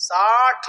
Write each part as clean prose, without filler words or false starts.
60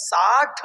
60?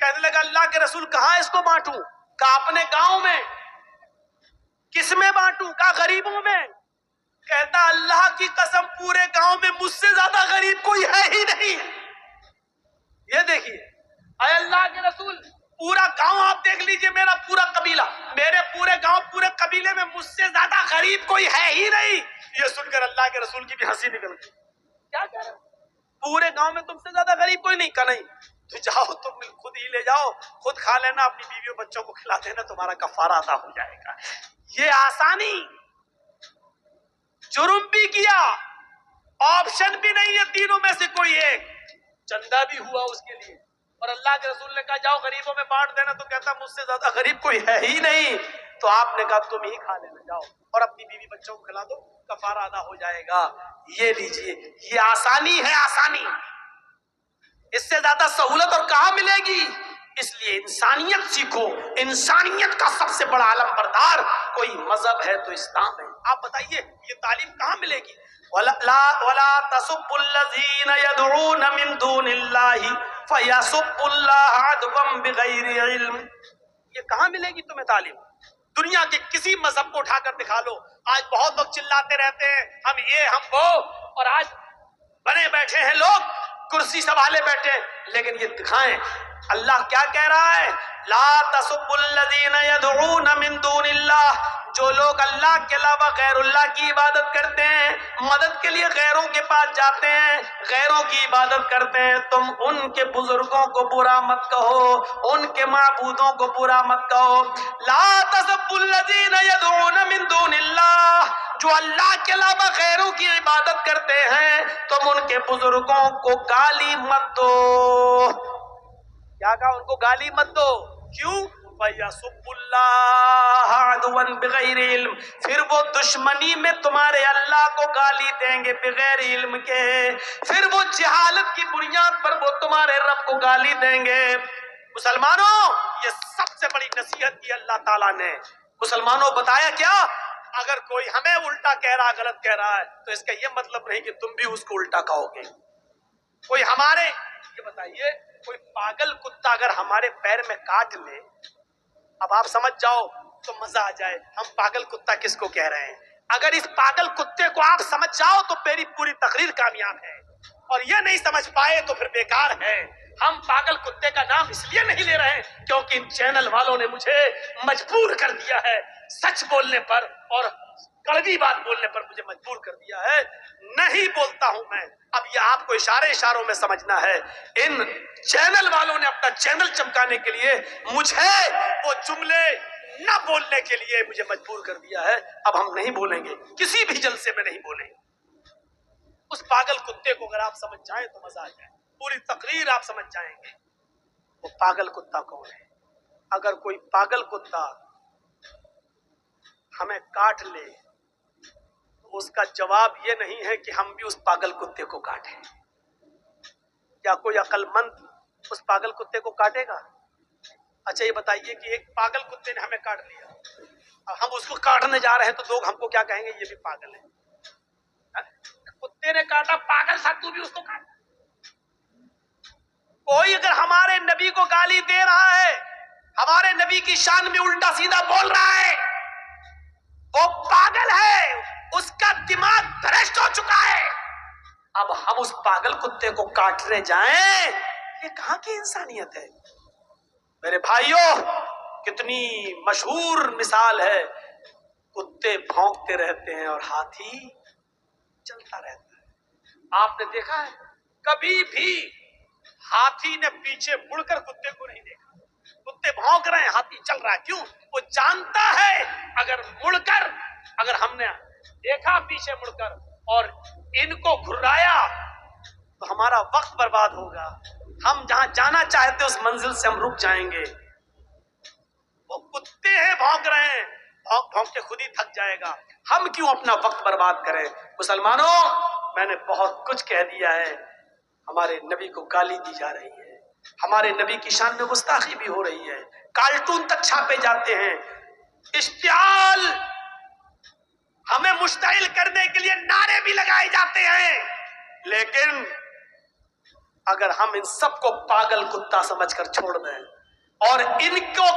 کہنے لگا اللہ کے رسول کہاں اس کو بانٹوں؟ کہا اپنے گاؤں میں۔ کس میں بانٹوں؟ کہا غریبوں میں۔ کہتا اللہ کی قسم پورے گاؤں میں مجھ سے زیادہ غریب کوئی ہے ہی نہیں۔ یہ دیکھیے اے اللہ کے رسول، پورا گاؤں آپ دیکھ لیجئے، میرا پورا قبیلہ، میرے پورے گاؤں پورے قبیلے میں مجھ سے زیادہ غریب کوئی ہے ہی نہیں۔ یہ سن کر اللہ کے رسول کی بھی ہنسی نکل گئی۔ کیا کہہ رہے؟ پورے گاؤں میں تم سے زیادہ غریب کوئی نہیں؟ کہا نہیں۔ تو جاؤ تم خود ہی لے جاؤ، خود کھا لینا، اپنی بیویوں بچوں کو کھلا دینا، تمہارا کفارہ ادا ہو جائے گا۔ یہ آسانی، جرم بھی کیا، آپشن بھی نہیں ہے تینوں میں سے کوئی ایک، چندہ بھی ہوا اس کے لیے، اور اللہ کے رسول نے کہا جاؤ غریبوں میں بانٹ دینا، تو کہتا مجھ سے زیادہ غریب کوئی ہے ہی نہیں۔ تو آپ نے کہا تم ہی کھا لینا، جاؤ اور اپنی بیوی بچوں کو کھلا دو، کفارہ ادا ہو جائے گا۔ یہ لیجئے، یہ آسانی ہے، آسانی، اس سے زیادہ سہولت اور کہاں ملے گی؟ اس لیے انسانیت سیکھو۔ انسانیت کا سب سے بڑا علم بردار کوئی مذہب ہے تو اسلام ہے۔ آپ بتائیے یہ تعلیم کہاں ملے گی؟ وَلَا تَسُبُّوا الَّذِينَ يَدْعُونَ مِن دُونِ اللَّهِ فَيَسُبُّوا اللَّهَ عَدْوًا بِغَيْرِ عِلْمٍ۔ یہ کہاں ملے گی تمہیں تعلیم؟ دنیا کے کسی مذہب کو اٹھا کر دکھا لو۔ آج بہت لوگ چلاتے رہتے ہیں ہم یہ ہم وہ، اور آج بنے بیٹھے ہیں لوگ، کرسی سنبھالے بیٹھے، لیکن یہ دکھائیں اللہ کیا کہہ رہا ہے؟ لا تسبوا الذین یدعون من دون اللہ، جو لوگ اللہ کے علاوہ غیر اللہ کی عبادت کرتے ہیں، مدد کے لیے غیروں کے پاس جاتے ہیں، غیروں کی عبادت کرتے ہیں، تم ان کے بزرگوں کو برا مت کہو، ان کے معبودوں کو برا مت کہو۔ لا تسبوا الذین یدعون من دون اللہ، جو اللہ کے علاوہ غیروں کی عبادت کرتے ہیں تم ان کے بزرگوں کو گالی مت دو۔ کیا کہا؟ ان کو گالی مت دو۔ کیوں؟ فَيَسُبُّ اللَّهَ عَدْوًا بِغَيْرِ عِلْمٍ، پھر وہ دشمنی میں تمہارے اللہ کو گالی دیں گے بغیر علم کے، پھر وہ جہالت کی بنیاد پر وہ تمہارے رب کو گالی دیں گے۔ مسلمانوں، یہ سب سے بڑی نصیحت کی اللہ تعالیٰ نے۔ مسلمانوں بتایا کیا؟ اگر کوئی ہمیں الٹا کہہ رہا، غلط کہہ رہا ہے، تو اس کا یہ مطلب نہیں کہ تم بھی اس کو الٹا کہو گے۔ کوئی ہمارے، یہ بتائیے، کوئی پاگل کتا اگر ہمارے پیر میں کاٹ لے، اب آپ سمجھ جاؤ تو مزہ آ جائے ہم پاگل کتا کس کو کہہ رہے ہیں۔ اگر اس پاگل کتے کو آپ سمجھ جاؤ تو میری پوری تقریر کامیاب ہے، اور یہ نہیں سمجھ پائے تو پھر بیکار ہے۔ ہم پاگل کتے کا نام اس لیے نہیں لے رہے ہیں کیونکہ ان چینل والوں نے مجھے مجبور کر دیا ہے، سچ بولنے پر اور کڑوی بات بولنے پر مجھے مجبور کر دیا ہے، نہیں بولتا ہوں میں۔ اب یہ آپ کو اشاروں میں سمجھنا ہے، ان چینل والوں نے اپنا چینل چمکانے کے لیے مجھے وہ جملے نہ بولنے کے لیے مجھے مجبور کر دیا ہے۔ اب ہم نہیں بولیں گے، کسی بھی جلسے میں نہیں بولیں گے۔ اس پاگل کتے کو اگر آپ سمجھ جائیں تو مزہ آ جائے، پوری تقریر آپ سمجھ جائیں گے وہ پاگل کتا کون ہے۔ اگر کوئی پاگل کتا ہمیں کاٹ لے تو اس کا جواب یہ نہیں ہے کہ ہم بھی اس پاگل کتے کو کاٹیں۔ کیا کوئی عقل مند اس پاگل کتے کو کاٹے گا؟ اچھا یہ بتائیے کہ ایک پاگل کتے نے ہمیں کاٹ لیا، اب ہم اس کو کاٹنے جا رہے ہیں تو لوگ ہم کو کیا کہیں گے؟ یہ بھی پاگل ہے۔ کتے نے کاٹا، پاگل سا تو بھی اس کو کاٹ۔ کوئی اگر ہمارے نبی کو گالی دے رہا ہے، ہمارے نبی کی شان میں الٹا سیدھا بول رہا ہے، وہ پاگل ہے، اس کا دماغ بھرشٹ ہو چکا ہے۔ اب ہم اس پاگل کتے کو کاٹنے جائیں، یہ کہاں کی انسانیت ہے؟ میرے بھائیوں، کتنی مشہور مثال ہے، کتے بھونکتے رہتے ہیں اور ہاتھی چلتا رہتا ہے۔ آپ نے دیکھا ہے کبھی بھی ہاتھی نے پیچھے مڑ کر کتے کو نہیں دیکھا؟ کتے بھونک رہے ہیں، ہاتھی چل رہا ہے، کیوں؟ وہ جانتا ہے اگر مڑ کر، اگر ہم نے دیکھا پیچھے مڑ کر اور ان کو گھرایا تو ہمارا وقت برباد ہوگا، ہم جہاں جانا چاہتے اس منزل سے ہم رک جائیں گے۔ وہ کتے ہیں بھونک رہے ہیں، بھونک بھونک کے خود ہی تھک جائے گا، ہم کیوں اپنا وقت برباد کریں؟ مسلمانوں، میں نے بہت کچھ کہہ دیا ہے، ہمارے نبی کو گالی دی جا رہی ہے، ہمارے نبی کی شان میں گستاخی بھی ہو رہی ہے، کارٹون تک چھاپے جاتے ہیں، اشتعال، ہمیں مشتعل کرنے کے لیے نعرے بھی لگائے جاتے ہیں، لیکن اگر ہم ان سب کو پاگل کتا سمجھ کر چھوڑ دیں اور ان کو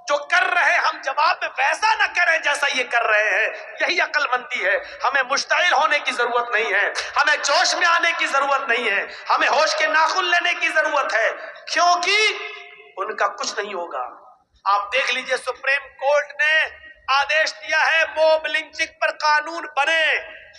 جو کر رہے ہم جواب میں ویسا نہ کریں جیسا یہ کر رہے ہیں. یہی عقل مندی ہے. ہمیں مشتعل ہونے کی ضرورت نہیں ہے, ہمیں جوش میں آنے کی ضرورت نہیں ہے, ہمیں ہوش کے ناخن لینے کی ضرورت ہے, کیونکہ ان کا کچھ نہیں ہوگا. آپ دیکھ لیجئے سپریم کورٹ نے آدیش دیا ہے موب لنچنگ پر قانون بنے,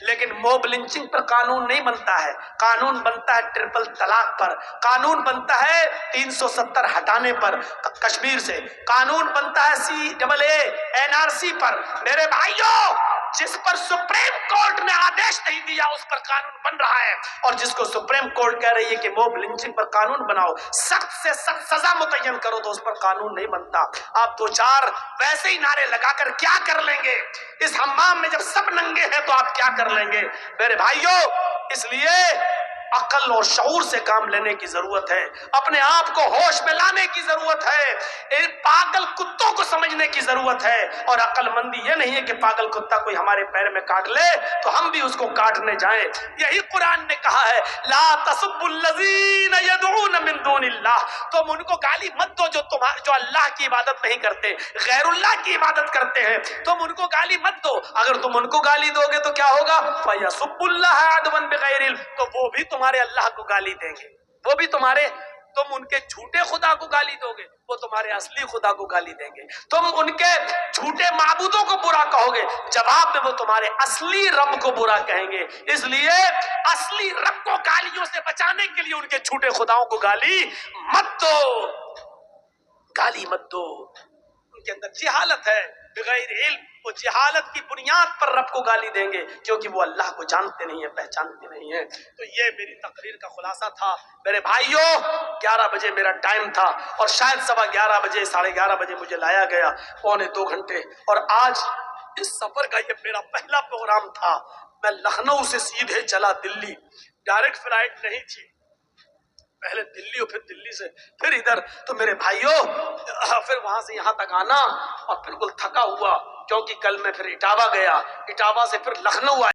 لیکن موب لنچنگ پر قانون نہیں بنتا ہے. قانون بنتا ہے ٹرپل طلاق پر, قانون بنتا ہے 370 ہٹانے پر کشمیر سے, قانون بنتا ہے CAA NRC پر. میرے بھائیوں, جس پر سپریم کورٹ نے آدیش نہیں دیا اس پر قانون بن رہا ہے, اور جس کو سپریم کورٹ کہہ رہی ہے کہ موب لنچنگ پر قانون بناؤ, سخت سے سخت سزا متعین کرو, تو اس پر قانون نہیں بنتا. آپ دو چار ویسے ہی نعرے لگا کر کیا کر لیں گے؟ اس حمام میں جب سب ننگے ہیں تو آپ کیا کر لیں گے؟ میرے بھائیوں, اس لیے عقل اور شعور سے کام لینے کی ضرورت ہے, اپنے آپ کو ہوش میں لانے کی ضرورت ہے, ان پاگل کتوں کو سمجھنے کی ضرورت ہے. اور عقل مندی یہ نہیں ہے کہ پاگل کتا کوئی ہمارے پیر میں کاٹ لے تو ہم بھی اس کو کاٹنے جائیں. یہی قرآن نے کہا ہے, لا تسبوا الذین یدعون من دون اللہ, تم ان کو گالی مت دو جو اللہ کی عبادت نہیں کرتے, غیر اللہ کی عبادت کرتے ہیں, تم ان کو گالی مت دو. اگر تم ان کو گالی دو گے تو کیا ہوگا؟ فَيَسُبُّ اللَّهَ عَدْوًا بِغَيْرِ الْعِلْمِ, تو وہ بھی تمہارے اللہ کو گالی دیں گے, وہ بھی تم ان کے جھوٹے خدا کو گالی دو گے, وہ تمہارے اصلی خدا کو گالی دیں گے. تم ان کے جھوٹے معبودوں کو برا کہو گے, جواب میں وہ تمہارے اصلی رب کو برا کہیں گے. اس لیے اصلی رب کو گالیوں سے بچانے کے لیے ان کے جھوٹے خداؤں کو گالی مت دو, گالی مت دو. ان کے اندر جہالت ہے بغیر علم, وہ جہالت کی بنیاد پر رب کو گالی دیں گے کیونکہ وہ اللہ کو جانتے نہیں ہیں, پہچانتے نہیں ہیں. تو یہ میری تقریر کا خلاصہ تھا. میرے بھائیوں, 11 بجے میرا ٹائم تھا اور شاید 11:15 بجے 11:30 بجے مجھے لایا گیا, 2.25 گھنٹے. اور آج اس سفر کا یہ میرا پہلا پروگرام تھا. میں لکھنؤ سے سیدھے چلا دلی, ڈائریکٹ فلائٹ نہیں تھی, پہلے دلی اور پھر دلی سے پھر ادھر. تو میرے بھائیوں, پھر وہاں سے یہاں تک آنا اور بالکل تھکا ہوا, کیونکہ کل میں پھر اٹاوا گیا, اٹاوا سے پھر لکھنؤ آیا.